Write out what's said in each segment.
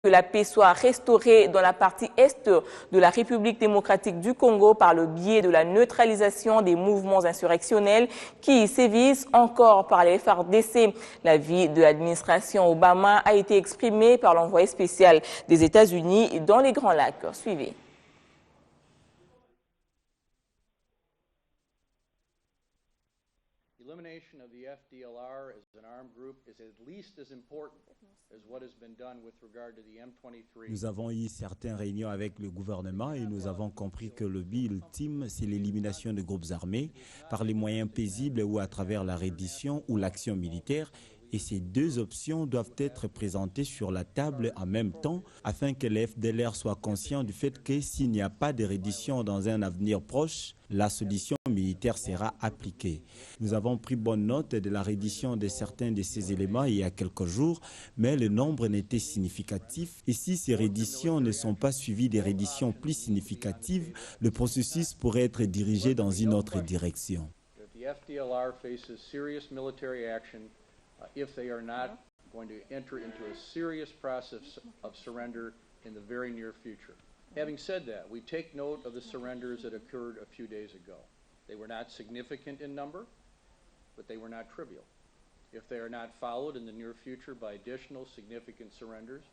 que la paix soit restaurée dans la partie est de la République démocratique du Congo par le biais de la neutralisation des mouvements insurrectionnels qui sévissent encore par les FARDC. L'avis de l'administration Obama a été exprimé par l'envoyé spécial des États-Unis dans les Grands Lacs. Suivez. Elimination of the FDLR as an armed group is at least as important as what has been done with regard to the M23. Nous avons eu certaines réunions avec le gouvernement et nous avons compris que le but ultime, c'est l'élimination de groupes armés par les moyens paisibles ou à travers la reddition ou l'action militaire. Et ces deux options doivent être présentées sur la table en même temps afin que les FDLR soient conscients du fait que s'il n'y a pas de reddition dans un avenir proche, la solution militaire sera appliquée. Nous avons pris bonne note de la reddition de certains de ces éléments il y a quelques jours, mais le nombre n'était significatif. Et si ces redditions ne sont pas suivies des redditions plus significatives, le processus pourrait être dirigé dans une autre direction. If they are not going to enter into a serious process of surrender in the very near future. Having said that, we take note of the surrenders that occurred a few days ago. They were not significant in number, but they were not trivial. If they are not followed in the near future by additional significant surrenders,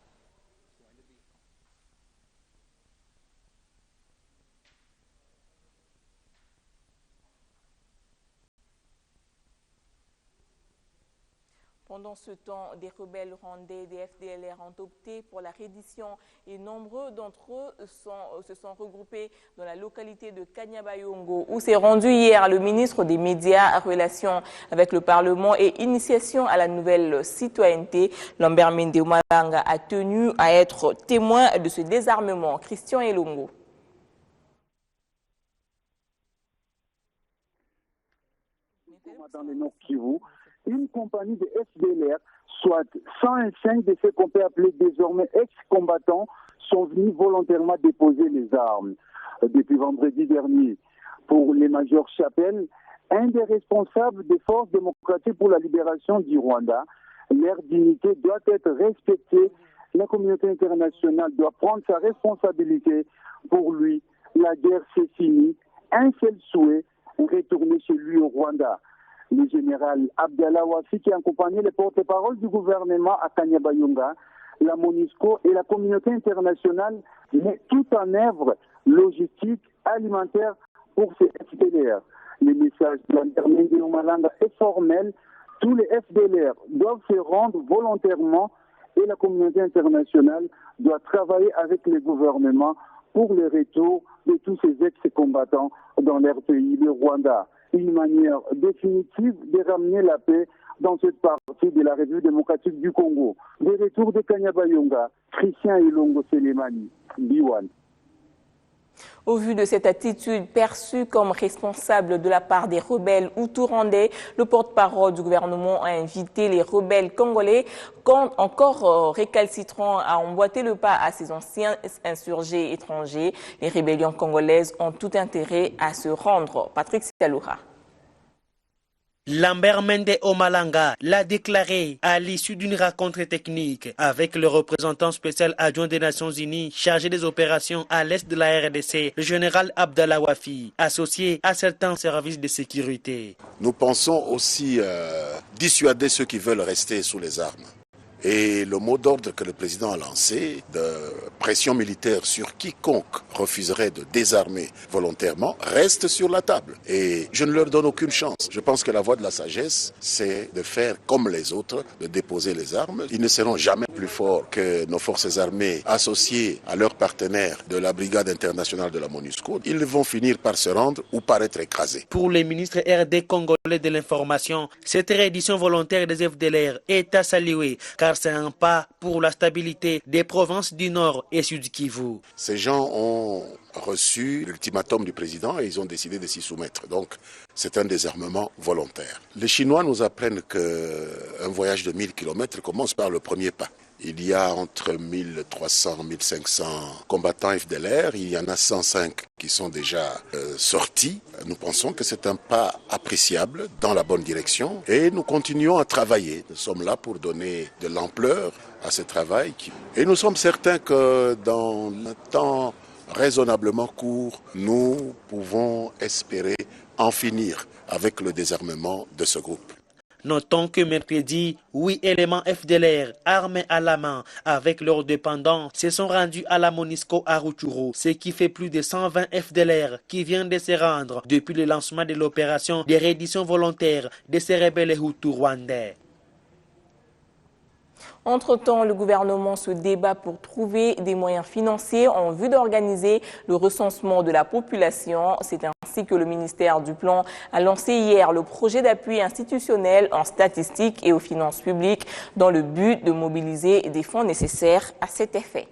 Pendant ce temps, des rebelles rwandais des FDLR ont opté pour la reddition et nombreux d'entre eux se sont regroupés dans la localité de Kanyabayongo où s'est rendu hier le ministre des Médias, Relations avec le Parlement et Initiation à la nouvelle citoyenneté. Lambert Mende Omalanga a tenu à être témoin de ce désarmement. Christian Elongo. Dans le Nord Kivu, une compagnie de FDLR, soit 105 de ceux qu'on peut appeler désormais ex-combattants, sont venus volontairement déposer les armes. Depuis vendredi dernier, pour les majors Chapelle, un des responsables des forces démocratiques pour la libération du Rwanda, leur dignité doit être respectée. La communauté internationale doit prendre sa responsabilité. Pour lui, la guerre c'est fini. Un seul souhait, retourner chez lui au Rwanda. Le général Abdallah Wafi, qui accompagnait les porte-parole du gouvernement à Kanyabayonga, la MONUSCO et la communauté internationale met tout en œuvre logistique, alimentaire pour ces FDLR. Le message de l'Internet de Omalanga est formel. Tous les FDLR doivent se rendre volontairement et la communauté internationale doit travailler avec les gouvernements pour le retour de tous ces ex-combattants dans leur pays, le Rwanda. Une manière définitive de ramener la paix dans cette partie de la République démocratique du Congo. De retour de Kanyabayonga, Christian Elongo Selemani, Biwan. Au vu de cette attitude perçue comme responsable de la part des rebelles hutu-rwandais, le porte-parole du gouvernement a invité les rebelles congolais, encore récalcitrants, à emboîter le pas à ces anciens insurgés étrangers. Les rébellions congolaises ont tout intérêt à se rendre. Patrick Sitaloura. Lambert Mende Omalanga l'a déclaré à l'issue d'une rencontre technique avec le représentant spécial adjoint des Nations Unies chargé des opérations à l'est de la RDC, le général Abdallah Wafi, associé à certains services de sécurité. Nous pensons aussi dissuader ceux qui veulent rester sous les armes. Et le mot d'ordre que le président a lancé, de pression militaire sur quiconque refuserait de désarmer volontairement, reste sur la table. Et je ne leur donne aucune chance. Je pense que la voie de la sagesse, c'est de faire comme les autres, de déposer les armes. Ils ne seront jamais plus forts que nos forces armées associées à leurs partenaires de la Brigade internationale de la MONUSCO. Ils vont finir par se rendre ou par être écrasés. Pour les ministres RD congolais de l'information, cette réédition volontaire des FDLR est à saluer, car c'est un pas pour la stabilité des provinces du Nord et Sud Kivu. Ces gens ont reçu l'ultimatum du président et ils ont décidé de s'y soumettre. Donc, c'est un désarmement volontaire. Les Chinois nous apprennent qu'un voyage de 1000 km commence par le premier pas. Il y a entre 1300 et 1500 combattants FDLR. Il y en a 105 qui sont déjà sortis. Nous pensons que c'est un pas appréciable dans la bonne direction et nous continuons à travailler. Nous sommes là pour donner de l'ampleur à ce travail. Et nous sommes certains que dans un temps raisonnablement court, nous pouvons espérer en finir avec le désarmement de ce groupe. Notons que mercredi, 8 éléments FDLR armés à la main avec leurs dépendants se sont rendus à la Monisco à Rutshuru, ce qui fait plus de 120 FDLR qui viennent de se rendre depuis le lancement de l'opération de reddition volontaire de ces rebelles Hutus rwandais. Entre-temps, le gouvernement se débat pour trouver des moyens financiers en vue d'organiser le recensement de la population. C'est ainsi que le ministère du Plan a lancé hier le projet d'appui institutionnel en statistique et aux finances publiques dans le but de mobiliser des fonds nécessaires à cet effet.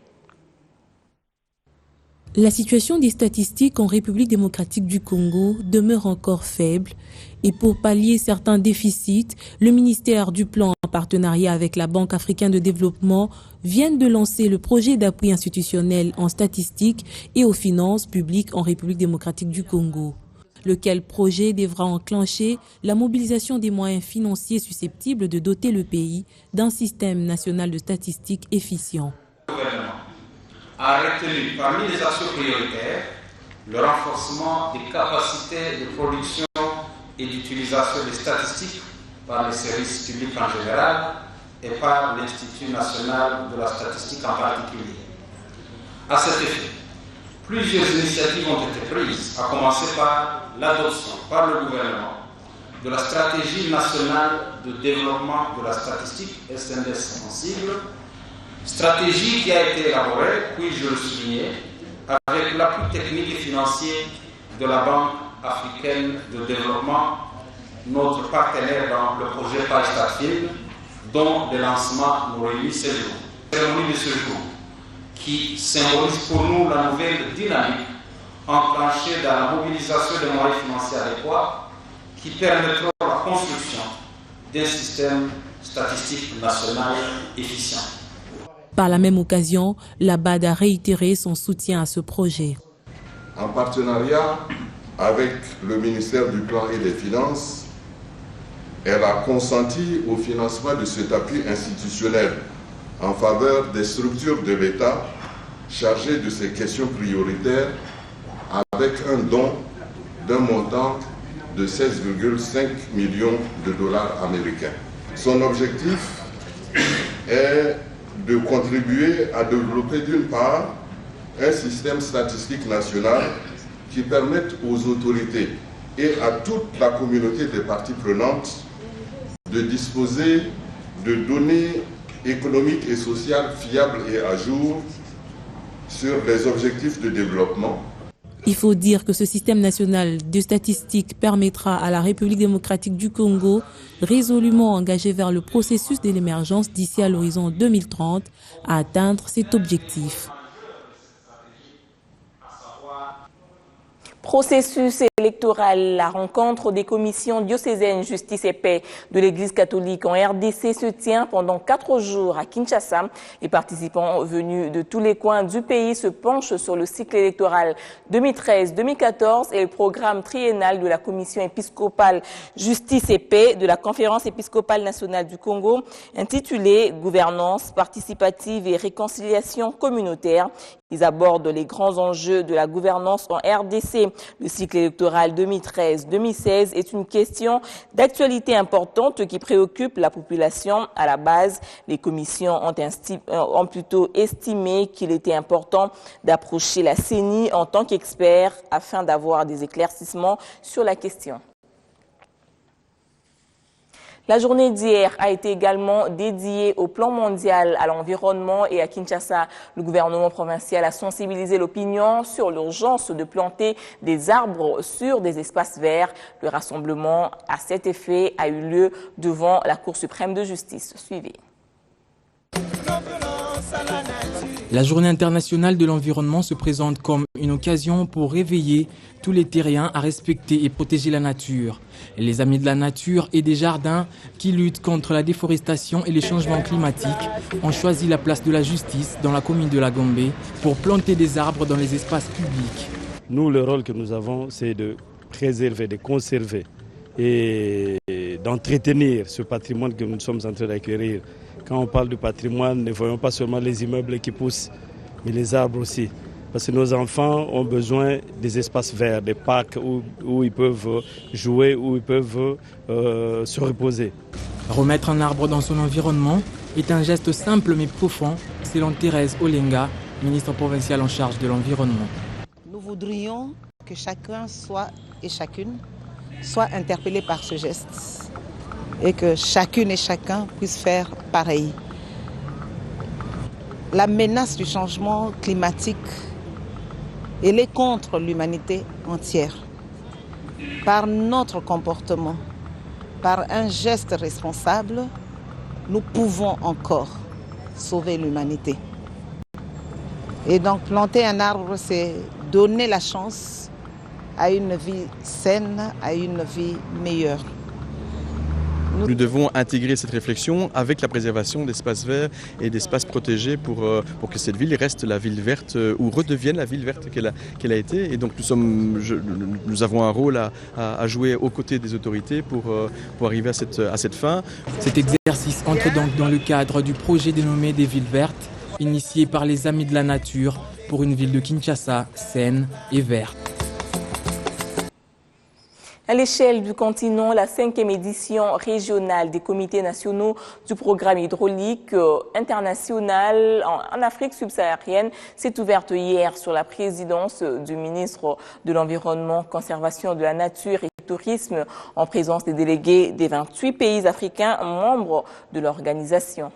La situation des statistiques en République démocratique du Congo demeure encore faible et pour pallier certains déficits, le ministère du Plan en partenariat avec la Banque africaine de développement vient de lancer le projet d'appui institutionnel en statistique et aux finances publiques en République démocratique du Congo, lequel projet devra enclencher la mobilisation des moyens financiers susceptibles de doter le pays d'un système national de statistiques efficient. A retenu parmi les actions prioritaires le renforcement des capacités de production et d'utilisation des statistiques par les services publics en général et par l'Institut national de la statistique en particulier. À cet effet, plusieurs initiatives ont été prises, à commencer par l'adoption par le gouvernement de la stratégie nationale de développement de la statistique SNDS sensible, stratégie qui a été élaborée, puis-je le souligner, avec l'appui technique et financier de la Banque africaine de développement, notre partenaire dans le projet PAGSTATFILM, dont le lancement nous réunit ce jour. La cérémonie de ce jour, qui symbolise pour nous la nouvelle dynamique enclenchée dans la mobilisation des moyens financiers adéquats qui permettront la construction d'un système statistique national efficient. Par la même occasion, la BAD a réitéré son soutien à ce projet. En partenariat avec le ministère du Plan et des Finances, elle a consenti au financement de cet appui institutionnel en faveur des structures de l'État chargées de ces questions prioritaires avec un don d'un montant de 16,5 millions de dollars américains. Son objectif est de contribuer à développer d'une part un système statistique national qui permette aux autorités et à toute la communauté des parties prenantes de disposer de données économiques et sociales fiables et à jour sur les objectifs de développement. Il faut dire que ce système national de statistiques permettra à la République démocratique du Congo, résolument engagée vers le processus de l'émergence d'ici à l'horizon 2030, à atteindre cet objectif. Processus électoral, la rencontre des commissions diocésaines Justice et Paix de l'Église catholique en RDC se tient pendant 4 jours à Kinshasa. Les participants venus de tous les coins du pays se penchent sur le cycle électoral 2013-2014 et le programme triennal de la commission épiscopale Justice et Paix de la Conférence épiscopale nationale du Congo, intitulé « Gouvernance participative et réconciliation communautaire ». Ils abordent les grands enjeux de la gouvernance en RDC. Le cycle électoral 2013-2016 est une question d'actualité importante qui préoccupe la population à la base. Les commissions ont plutôt estimé qu'il était important d'approcher la CENI en tant qu'expert afin d'avoir des éclaircissements sur la question. La journée d'hier a été également dédiée au plan mondial à l'environnement et à Kinshasa. Le gouvernement provincial a sensibilisé l'opinion sur l'urgence de planter des arbres sur des espaces verts. Le rassemblement à cet effet a eu lieu devant la Cour suprême de justice. Suivez. La journée internationale de l'environnement se présente comme une une occasion pour réveiller tous les terriens à respecter et protéger la nature. Les Amis de la Nature et des Jardins, qui luttent contre la déforestation et les changements climatiques, ont choisi la place de la justice dans la commune de La Gombe pour planter des arbres dans les espaces publics. Nous, le rôle que nous avons, c'est de préserver, de conserver et d'entretenir ce patrimoine que nous sommes en train d'acquérir. Quand on parle de patrimoine, ne voyons pas seulement les immeubles qui poussent, mais les arbres aussi. Parce que nos enfants ont besoin des espaces verts, des parcs où ils peuvent jouer, où ils peuvent se reposer. Remettre un arbre dans son environnement est un geste simple mais profond, selon Thérèse Olenga, ministre provinciale en charge de l'environnement. Nous voudrions que chacun et chacune soit interpellé par ce geste et que chacune et chacun puisse faire pareil. La menace du changement climatique, elle est contre l'humanité entière. Par notre comportement, par un geste responsable, nous pouvons encore sauver l'humanité. Et donc planter un arbre, c'est donner la chance à une vie saine, à une vie meilleure. Nous devons intégrer cette réflexion avec la préservation d'espaces verts et d'espaces protégés pour que cette ville reste la ville verte ou redevienne la ville verte qu'elle a été. Et donc nous avons un rôle à jouer aux côtés des autorités pour arriver à cette fin. Cet exercice entre donc dans le cadre du projet dénommé des villes vertes, initié par les Amis de la Nature pour une ville de Kinshasa saine et verte. À l'échelle du continent, la 5e édition régionale des comités nationaux du programme hydraulique international en Afrique subsaharienne s'est ouverte hier sur la présidence du ministre de l'Environnement, Conservation de la Nature et Tourisme en présence des délégués des 28 pays africains membres de l'organisation.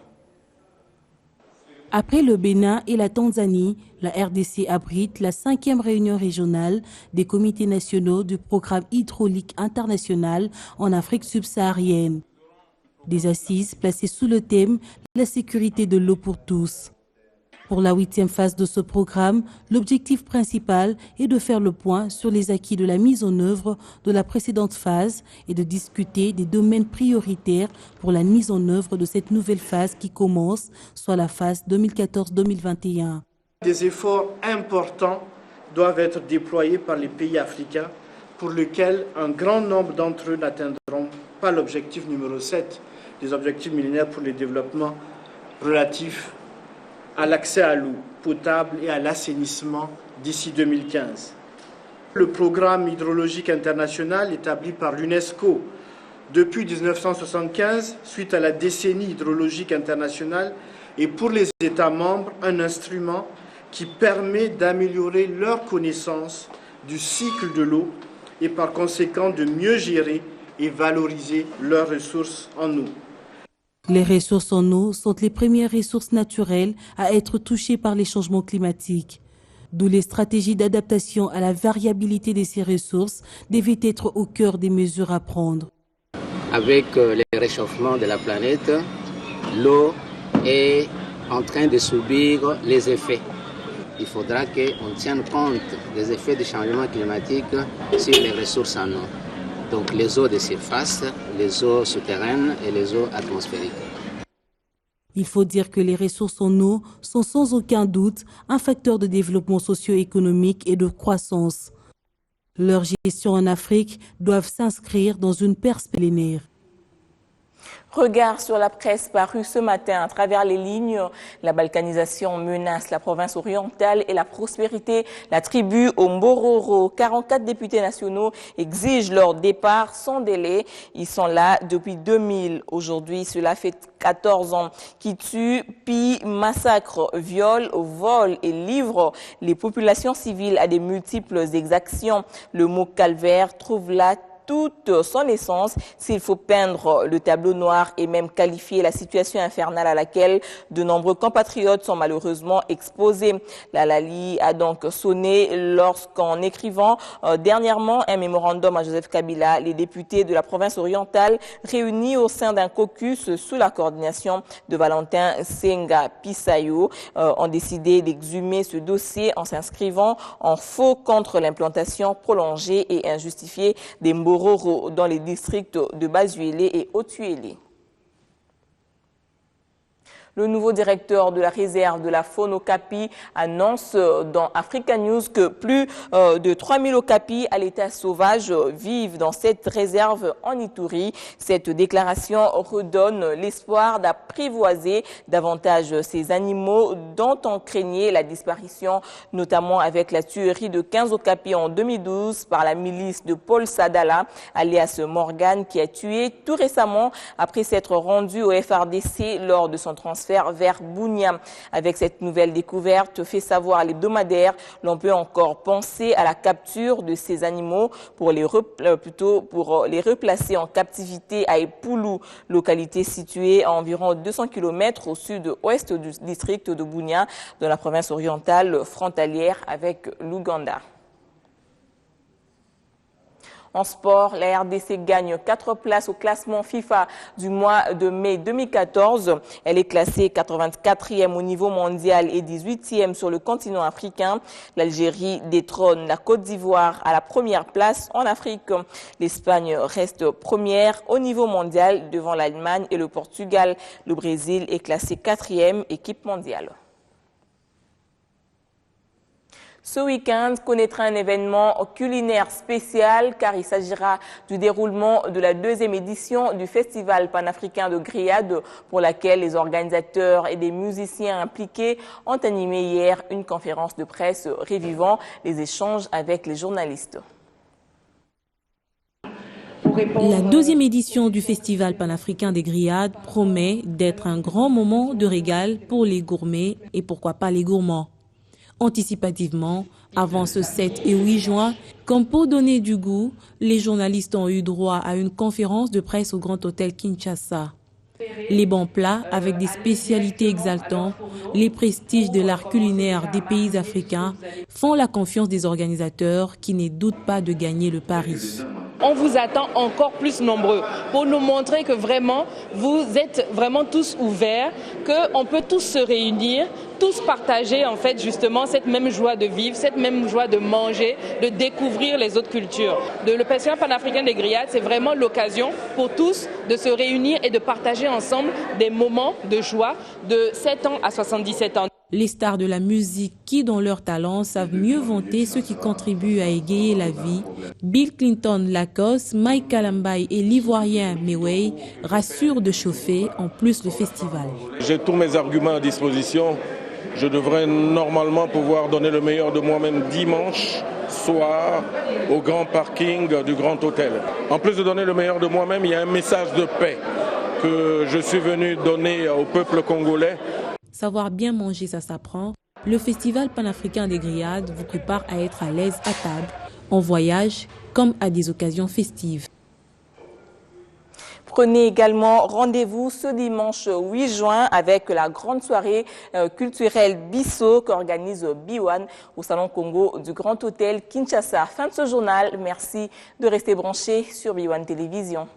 Après le Bénin et la Tanzanie, la RDC abrite la 5e réunion régionale des comités nationaux du programme hydraulique international en Afrique subsaharienne. Des assises placées sous le thème « La sécurité de l'eau pour tous ». Pour la 8e phase de ce programme, l'objectif principal est de faire le point sur les acquis de la mise en œuvre de la précédente phase et de discuter des domaines prioritaires pour la mise en œuvre de cette nouvelle phase qui commence, soit la phase 2014-2021. Des efforts importants doivent être déployés par les pays africains pour lesquels un grand nombre d'entre eux n'atteindront pas l'objectif numéro 7 des objectifs millénaires pour le développement relatif à l'accès à l'eau potable et à l'assainissement d'ici 2015. Le programme hydrologique international établi par l'UNESCO depuis 1975, suite à la décennie hydrologique internationale, est pour les États membres un instrument qui permet d'améliorer leur connaissance du cycle de l'eau et par conséquent de mieux gérer et valoriser leurs ressources en eau. Les ressources en eau sont les premières ressources naturelles à être touchées par les changements climatiques. D'où les stratégies d'adaptation à la variabilité de ces ressources devaient être au cœur des mesures à prendre. Avec le réchauffement de la planète, l'eau est en train de subir les effets. Il faudra qu'on tienne compte des effets du changement climatique sur les ressources en eau. Donc les eaux de surface, les eaux souterraines et les eaux atmosphériques. Il faut dire que les ressources en eau sont sans aucun doute un facteur de développement socio-économique et de croissance. Leur gestion en Afrique doivent s'inscrire dans une perspective. Regard sur la presse parue ce matin à travers les lignes. La balkanisation menace la province orientale et la prospérité. La tribu au Mbororo, 44 députés nationaux exigent leur départ sans délai. Ils sont là depuis 2000. Aujourd'hui, cela fait 14 ans qui tuent, pillent, massacrent, violent, volent et livrent les populations civiles à des multiples exactions. Le mot calvaire trouve là toute son essence s'il faut peindre le tableau noir et même qualifier la situation infernale à laquelle de nombreux compatriotes sont malheureusement exposés. La Lali a donc sonné lorsqu'en écrivant dernièrement un mémorandum à Joseph Kabila, les députés de la province orientale réunis au sein d'un caucus sous la coordination de Valentin Senga Pisayo ont décidé d'exhumer ce dossier en s'inscrivant en faux contre l'implantation prolongée et injustifiée des Mbororo dans les districts de Bazuélé et Otuélé. Le nouveau directeur de la réserve de la faune Okapi annonce dans Africa News que plus de 3000 Okapi à l'état sauvage vivent dans cette réserve en Ituri. Cette déclaration redonne l'espoir d'apprivoiser davantage ces animaux dont on craignait la disparition, notamment avec la tuerie de 15 Okapi en 2012 par la milice de Paul Sadala, alias Morgan, qui a tué tout récemment après s'être rendu au FRDC lors de son transfert vers Bunia. Avec cette nouvelle découverte, fait savoir l'hebdomadaire, l'on peut encore penser à la capture de ces animaux pour les replacer en captivité à Epoulou, localité située à environ 200 km au sud-ouest du district de Bunia, dans la province orientale frontalière avec l'Ouganda. En sport, la RDC gagne 4 places au classement FIFA du mois de mai 2014. Elle est classée 84e au niveau mondial et 18e sur le continent africain. L'Algérie détrône la Côte d'Ivoire à la première place en Afrique. L'Espagne reste première au niveau mondial devant l'Allemagne et le Portugal. Le Brésil est classé 4e équipe mondiale. Ce week-end connaîtra un événement culinaire spécial car il s'agira du déroulement de la 2e édition du Festival panafricain de grillade pour laquelle les organisateurs et des musiciens impliqués ont animé hier une conférence de presse revivant les échanges avec les journalistes. La 2e édition du Festival panafricain des grillades promet d'être un grand moment de régal pour les gourmets et pourquoi pas les gourmands. Anticipativement, avant ce 7 et 8 juin, comme pour donner du goût, les journalistes ont eu droit à une conférence de presse au Grand Hôtel Kinshasa. Les bons plats avec des spécialités exaltantes, les prestiges de l'art culinaire des pays africains font la confiance des organisateurs qui ne doutent pas de gagner le pari. On vous attend encore plus nombreux pour nous montrer que vraiment vous êtes vraiment tous ouverts, qu'on peut tous se réunir, tous partager en fait justement cette même joie de vivre, cette même joie de manger, de découvrir les autres cultures. Le Festival panafricain des grillades, c'est vraiment l'occasion pour tous de se réunir et de partager ensemble des moments de joie de 7 ans à 77 ans. Les stars de la musique qui, dans leur talent, savent mieux vanter ceux qui contribuent à égayer la vie. Bill Clinton Lacoste, Mike Kalambay et l'Ivoirien Mewey rassurent de chauffer en plus le festival. J'ai tous mes arguments à disposition. Je devrais normalement pouvoir donner le meilleur de moi-même dimanche soir au grand parking du Grand Hôtel. En plus de donner le meilleur de moi-même, il y a un message de paix que je suis venu donner au peuple congolais. Savoir bien manger, ça s'apprend. Le Festival panafricain des grillades vous prépare à être à l'aise à table, en voyage comme à des occasions festives. Prenez également rendez-vous ce dimanche 8 juin avec la grande soirée culturelle Bisso qu'organise B1 au Salon Congo du Grand Hôtel Kinshasa. Fin de ce journal. Merci de rester branchés sur B1 Télévision.